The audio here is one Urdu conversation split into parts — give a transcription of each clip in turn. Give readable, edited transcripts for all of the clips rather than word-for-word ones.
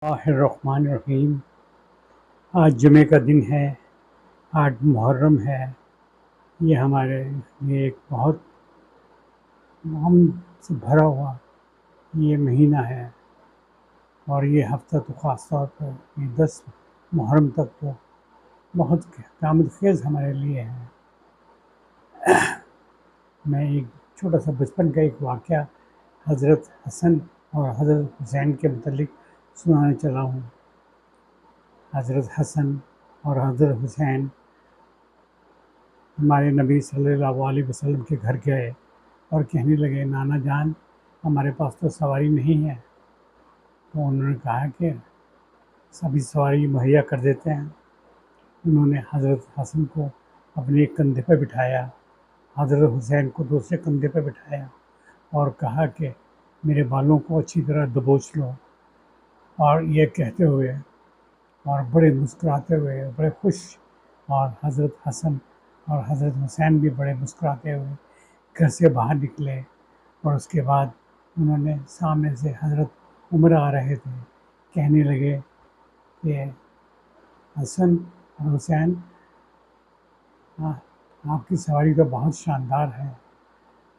الرحمن الرحیم۔ آج جمعے کا دن ہے، آج محرم ہے۔ یہ ہمارے لیے ایک بہت غم سے بھرا ہوا یہ مہینہ ہے، اور یہ ہفتہ تو خاص طور پر یہ 10 محرم تک تو بہت قیامت خیز ہمارے لیے ہے۔ میں ایک چھوٹا سا بچپن کا ایک واقعہ حضرت حسن اور حضرت حسین کے متعلق سنانے چلا ہوں۔ حضرت حسن اور حضرت حسین ہمارے نبی صلی اللہ علیہ وسلم کے گھر گئے اور کہنے لگے، نانا جان ہمارے پاس تو سواری نہیں ہے۔ تو انہوں نے کہا کہ سبھی سواری مہیا کر دیتے ہیں۔ انہوں نے حضرت حسن کو اپنے ایک کندھے پہ بٹھایا، حضرت حسین کو دوسرے کندھے پہ بٹھایا اور کہا کہ میرے بالوں کو اچھی طرح دبوچ لو۔ اور یہ کہتے ہوئے اور بڑے مسکراتے ہوئے، بڑے خوش، اور حضرت حسن اور حضرت حسین بھی بڑے مسکراتے ہوئے گھر سے باہر نکلے۔ اور اس کے بعد انہوں نے سامنے سے حضرت عمر آ رہے تھے، کہنے لگے کہ حسن اور حسین، آپ کی سواری تو بہت شاندار ہے۔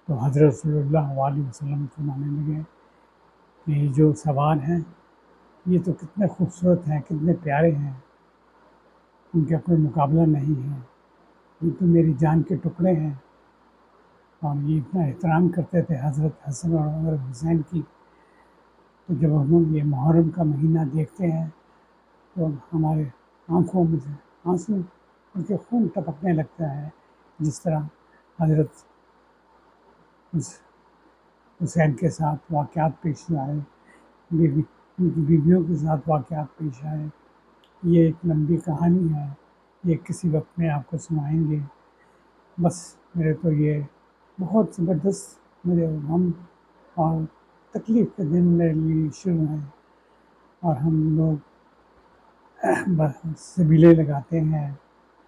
تو حضرت صلی اللہ علیہ وسلم فرمانے لگے کہ یہ جو سوار ہیں یہ تو کتنے خوبصورت ہیں، کتنے پیارے ہیں، ان کا کوئی مقابلہ نہیں ہے، یہ تو میری جان کے ٹکڑے ہیں۔ اور یہ اتنا احترام کرتے تھے حضرت حسن اور حضرت حسین کی۔ تو جب ہم یہ محرم کا مہینہ دیکھتے ہیں تو ہمارے آنکھوں میں سے آنسو ان کے خون ٹپکنے لگتا ہے، جس طرح حضرت حسین کے ساتھ واقعات پیش آئے، ان کی بیویوں کے ساتھ واقعات پیش آئے۔ یہ ایک لمبی کہانی ہے، یہ کسی وقت میں آپ کو سنائیں گے۔ بس میرے تو یہ بہت زبردست میرے غم اور تکلیف کے دن میرے لیے شروع ہیں، اور ہم لوگ سبیلے لگاتے ہیں،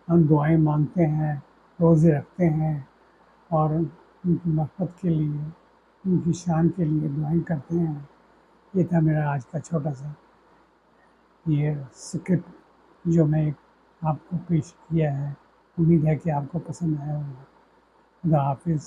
ہم دعائیں مانگتے ہیں، روزے رکھتے ہیں، اور ان کی مغفرت کے لیے، ان کی شان کے لیے دعائیں کرتے ہیں۔ یہ تھا میرا آج کا چھوٹا سا یہ اسکرپٹ جو میں آپ کو پیش کیا ہے۔ امید ہے کہ آپ کو پسند آیا ہوگا۔ خدا حافظ۔